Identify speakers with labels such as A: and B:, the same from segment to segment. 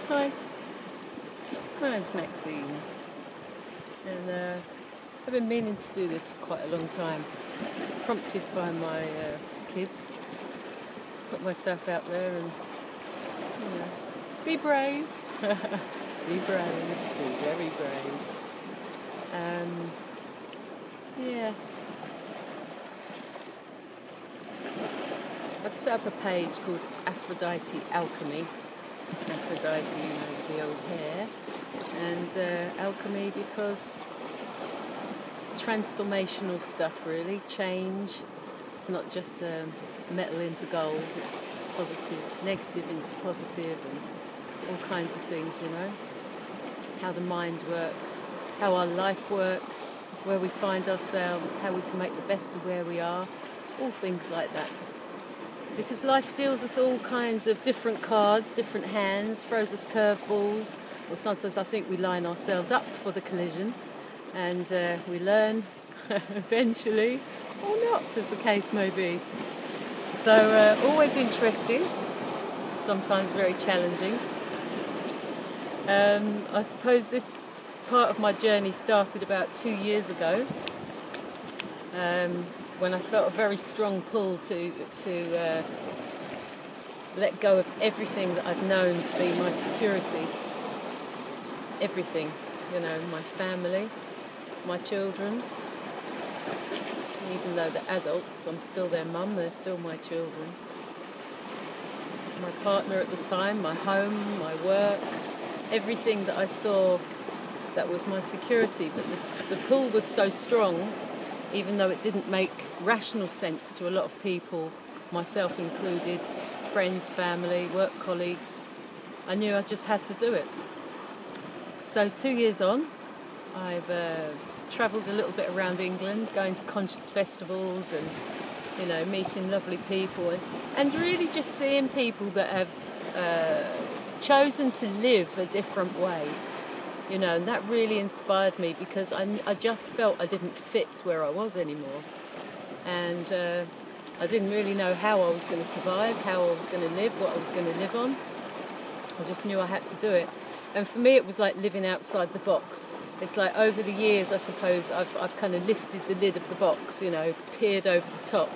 A: Hi, my name's Maxine, and I've been meaning to do this for quite a long time, prompted by my kids. Put myself out there and, be brave. Be brave, be very brave. Yeah. I've set up a page called Aphrodite Alchemy. Aphrodite, with the old hair, and alchemy because transformational stuff, really, change. It's not just metal into gold, it's positive, negative into positive, and all kinds of things, how the mind works, how our life works, where we find ourselves, how we can make the best of where we are, all things like that. Because life deals us all kinds of different cards, different hands, throws us curveballs, or sometimes I think we line ourselves up for the collision, and we learn eventually, or not, as the case may be. So always interesting, sometimes very challenging. I suppose this part of my journey started about 2 years ago, when I felt a very strong pull to let go of everything that I'd known to be my security. Everything, my family, my children. Even though they're adults, I'm still their mum, they're still my children. My partner at the time, my home, my work, everything that I saw that was my security. But the pull was so strong, even though it didn't make rational sense to a lot of people, myself included, friends, family, work colleagues. I knew I just had to do it. So 2 years on, I've travelled a little bit around England, going to conscious festivals and, meeting lovely people and really just seeing people that have chosen to live a different way. And that really inspired me because I just felt I didn't fit where I was anymore. And I didn't really know how I was going to survive, how I was going to live, what I was going to live on. I just knew I had to do it. And for me, it was like living outside the box. It's like over the years, I suppose, I've kind of lifted the lid of the box, peered over the top,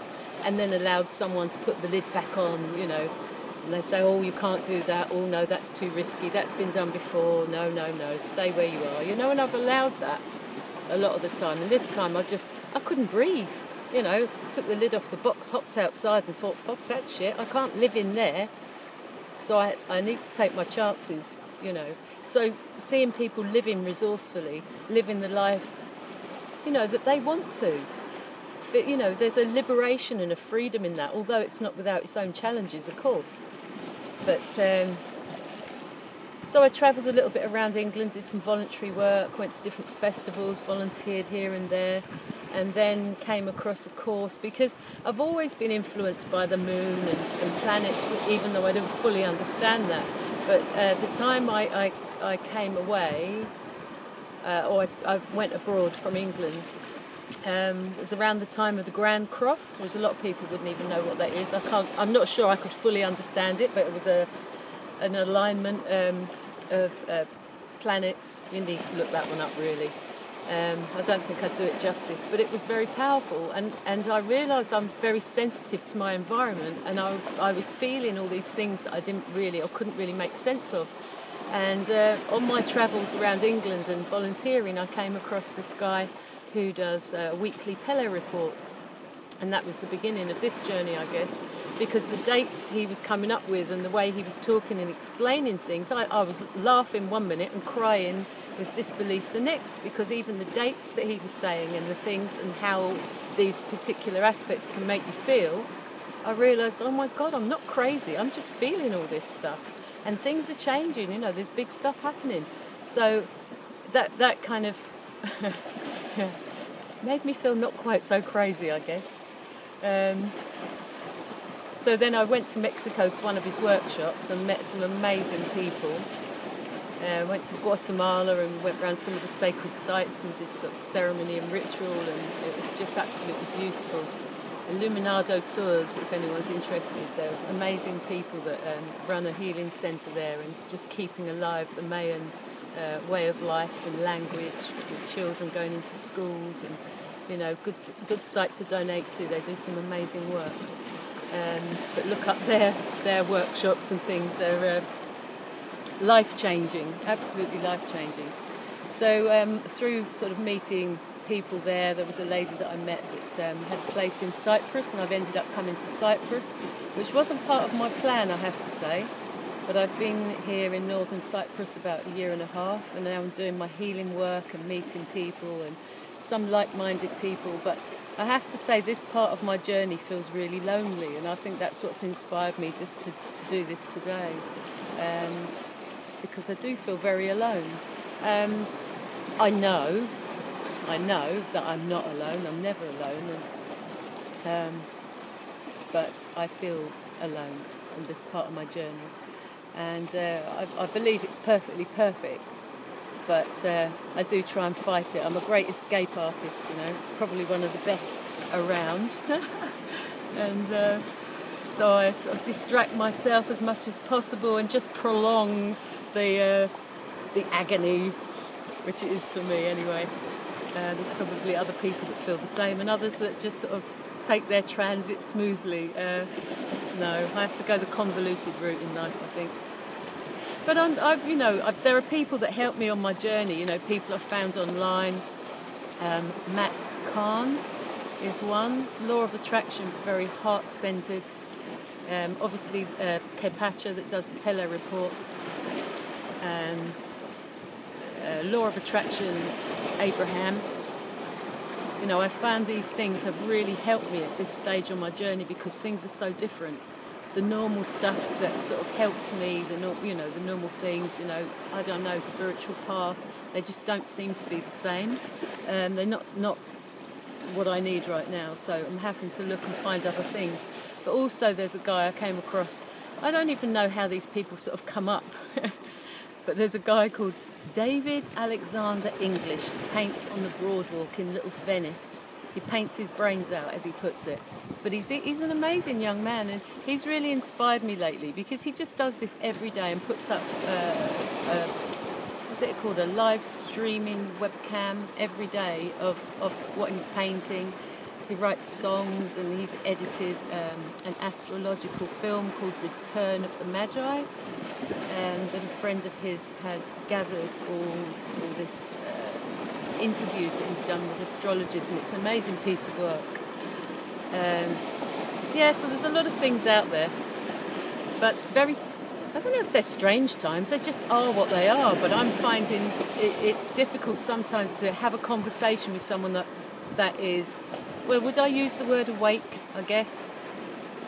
A: and then allowed someone to put the lid back on, and they say, oh, you can't do that. Oh, no, that's too risky. That's been done before. No, stay where you are. And I've allowed that a lot of the time. And this time I couldn't breathe. Took the lid off the box, hopped outside and thought, fuck that shit. I can't live in there. So I need to take my chances, So seeing people living resourcefully, living the life, that they want to. There's a liberation and a freedom in that, although it's not without its own challenges, of course. But so I travelled a little bit around England, did some voluntary work, went to different festivals, volunteered here and there, and then came across a course because I've always been influenced by the moon and planets, even though I didn't fully understand that. But the time I came away, or I went abroad from England, it was around the time of the Grand Cross, which a lot of people wouldn't even know what that is. I'm not sure I could fully understand it, but it was an alignment of planets. You need to look that one up, really. I don't think I'd do it justice, but it was very powerful, and I realised I'm very sensitive to my environment, and I was feeling all these things that I didn't really or couldn't really make sense of. And on my travels around England and volunteering, I came across this guy who does weekly Pele reports. And that was the beginning of this journey, I guess, because the dates he was coming up with and the way he was talking and explaining things, I was laughing one minute and crying with disbelief the next, because even the dates that he was saying and the things and how these particular aspects can make you feel, I realised, oh my God, I'm not crazy, I'm just feeling all this stuff. And things are changing, there's big stuff happening. So that kind of made me feel not quite so crazy, I guess. So then I went to Mexico to one of his workshops and met some amazing people. Went to Guatemala and went around some of the sacred sites and did sort of ceremony and ritual, and it was just absolutely beautiful. Illuminado Tours, if anyone's interested. They're amazing people that run a healing centre there and just keeping alive the Mayan way of life and language with children going into schools, and good site to donate to. They do some amazing work. But look up their workshops and things. They're life-changing, absolutely life-changing. So through sort of meeting people there was a lady that I met that had a place in Cyprus, and I've ended up coming to Cyprus, which wasn't part of my plan, I have to say. But I've been here in northern Cyprus about a year and a half, and now I'm doing my healing work and meeting people and some like-minded people. But I have to say this part of my journey feels really lonely, and I think that's what's inspired me just to do this today, because I do feel very alone. I know that I'm not alone. I'm never alone, but I feel alone in this part of my journey, and I believe it's perfectly perfect. But I do try and fight it. I'm a great escape artist, probably one of the best around, and so I sort of distract myself as much as possible and just prolong the agony, which it is for me anyway. There's probably other people that feel the same, and others that just sort of take their transit smoothly. No, I have to go the convoluted route in life, I think. But there are people that help me on my journey. People I've found online. Matt Kahn is one. Law of Attraction, very heart-centered. Obviously, Kepacha that does the Pele report. Law of Attraction, Abraham. I found these things have really helped me at this stage on my journey, because things are so different. The normal stuff that sort of helped me, the normal things, I don't know, spiritual paths, they just don't seem to be the same. They're not what I need right now, so I'm having to look and find other things. But also there's a guy I came across, I don't even know how these people sort of come up, but there's a guy called David Alexander English that paints on the Broadwalk in Little Venice. He paints his brains out, as he puts it. But he's an amazing young man, and he's really inspired me lately, because he just does this every day and puts up, what's it called, a live streaming webcam every day of what he's painting. He writes songs, and he's edited an astrological film called Return of the Magi. And a friend of his had gathered all this interviews that he'd done with astrologers, and it's an amazing piece of work. So there's a lot of things out there, but I don't know if they're strange times, they just are what they are. But I'm finding it's difficult sometimes to have a conversation with someone that is, well, would I use the word awake, I guess?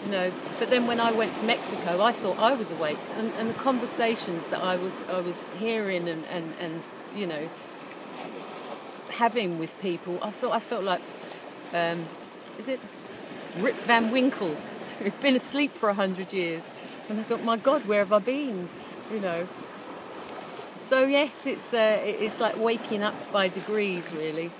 A: But then when I went to Mexico, I thought I was awake, and the conversations that I was hearing and having with people, I felt like, is it Rip Van Winkle, who'd been asleep for 100 years, and I thought, my God, where have I been? So yes, it's like waking up by degrees, really.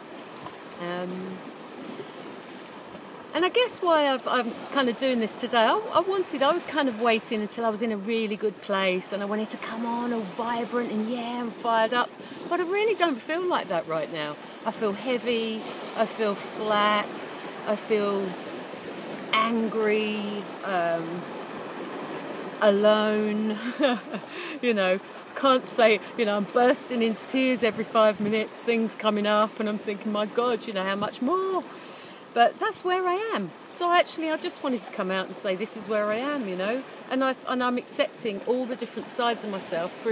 A: And I guess why I'm kind of doing this today, I was kind of waiting until I was in a really good place, and I wanted to come on all vibrant and fired up. But I really don't feel like that right now. I feel heavy, I feel flat, I feel angry, alone, can't say, I'm bursting into tears every 5 minutes, things coming up, and I'm thinking, my God, how much more? But that's where I am. So actually, I just wanted to come out and say, this is where I am, and I'm accepting all the different sides of myself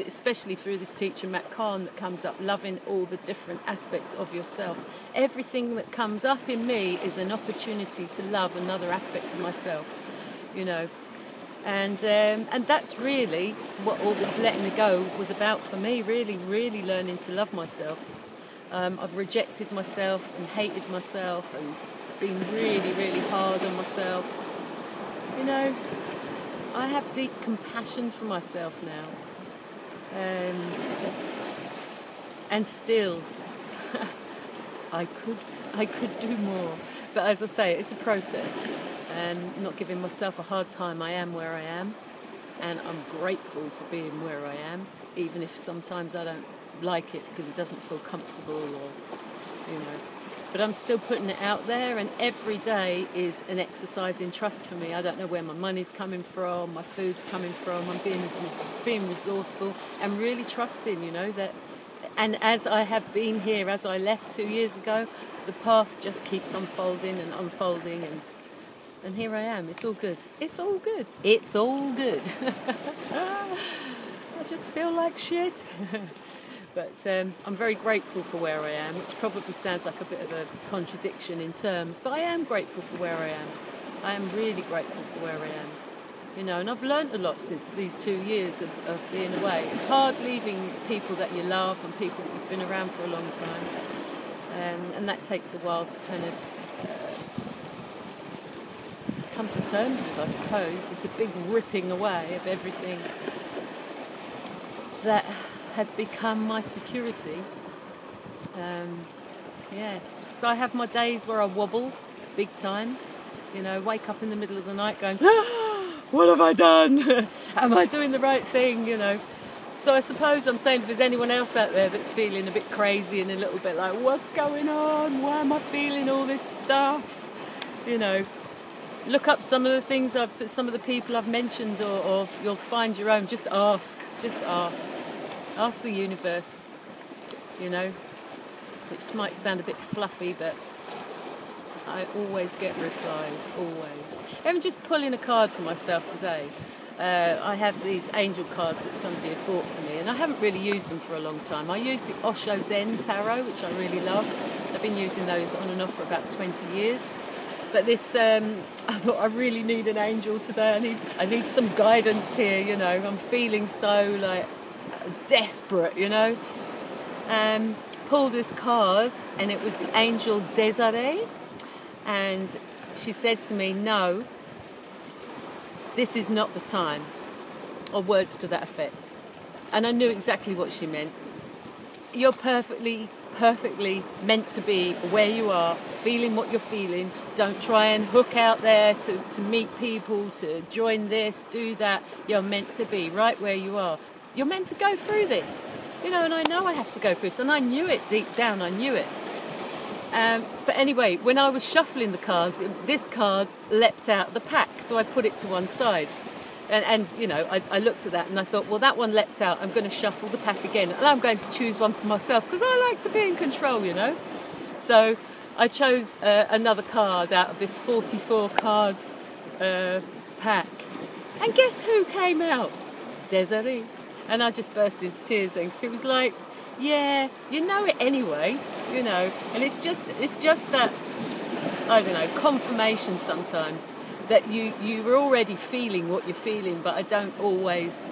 A: especially through this teacher, Matt Kahn, that comes up, loving all the different aspects of yourself. Everything that comes up in me is an opportunity to love another aspect of myself, And that's really what all this letting it go was about for me, really, really learning to love myself. I've rejected myself and hated myself and been really, really hard on myself. I have deep compassion for myself now. And still, I could do more. But as I say, it's a process, and not giving myself a hard time. I am where I am, and I'm grateful for being where I am, even if sometimes I don't like it because it doesn't feel comfortable, or you know. But I'm still putting it out there, and every day is an exercise in trust for me. I don't know where my money's coming from, my food's coming from. I'm being resourceful and really trusting, you know, that. And as I have been here, as I left 2 years ago, the path just keeps unfolding and unfolding, and here I am. It's all good. It's all good. It's all good. I just feel like shit. But I'm very grateful for where I am, which probably sounds like a bit of a contradiction in terms, but I am grateful for where I am. I am really grateful for where I am. You know, and I've learnt a lot since these 2 years of being away. It's hard leaving people that you love and people that you've been around for a long time. And that takes a while to kind of come to terms with, I suppose. It's a big ripping away of everything that had become my security. So I have my days where I wobble big time, you know, wake up in the middle of the night going, what have I done? Am I doing the right thing, you know? So I suppose I'm saying if there's anyone else out there that's feeling a bit crazy and a little bit like, what's going on? Why am I feeling all this stuff? You know, look up some of the things some of the people I've mentioned, or you'll find your own. Just ask. Ask the universe, you know, which might sound a bit fluffy, but I always get replies, always. Even just pulling a card for myself today. I have these angel cards that somebody had bought for me, and I haven't really used them for a long time. I use the Osho Zen Tarot, which I really love. I've been using those on and off for about 20 years. But this, I thought I really need an angel today. I need some guidance here, you know. I'm feeling so, like, desperate, you know. Pulled this card, and it was the angel Desiree, and she said to me, no, this is not the time, or words to that effect. And I knew exactly what she meant. You're perfectly meant to be where you are, feeling what you're feeling. Don't try and hook out there to meet people, to join this, do that. You're meant to be right where you are. You're meant to go through this, you know, and I know I have to go through this, and I knew it deep down, I knew it. But anyway, when I was shuffling the cards, this card leapt out of the pack, so I put it to one side. And you know, I looked at that and I thought, well, that one leapt out, I'm going to shuffle the pack again, and I'm going to choose one for myself, because I like to be in control, you know. So I chose another card out of this 44 card pack, and guess who came out? Desiree. And I just burst into tears then, because it was like, yeah, you know it anyway, you know. And it's just that, I don't know, confirmation sometimes that you were already feeling what you're feeling, but I don't always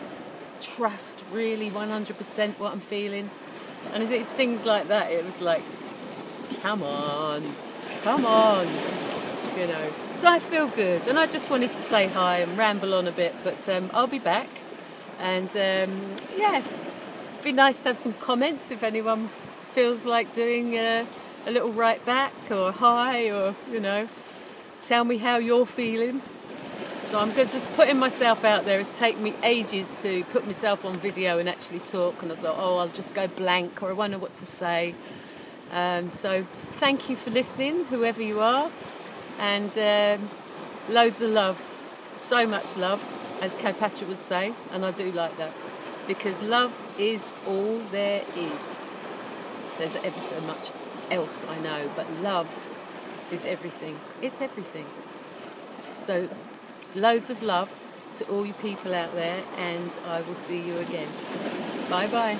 A: trust really 100% what I'm feeling. And it's things like that. It was like, come on, you know. So I feel good, and I just wanted to say hi and ramble on a bit, but I'll be back. And it'd be nice to have some comments if anyone feels like doing a little right back or hi, or, you know, tell me how you're feeling. So I'm just putting myself out there. It's taken me ages to put myself on video and actually talk, and I thought, I'll just go blank, or I won't know what to say. So thank you for listening, whoever you are, and loads of love, so much love, as Cleopatra would say, and I do like that, because love is all there is. There's ever so much else, I know, but love is everything. It's everything. So loads of love to all you people out there, and I will see you again. Bye bye.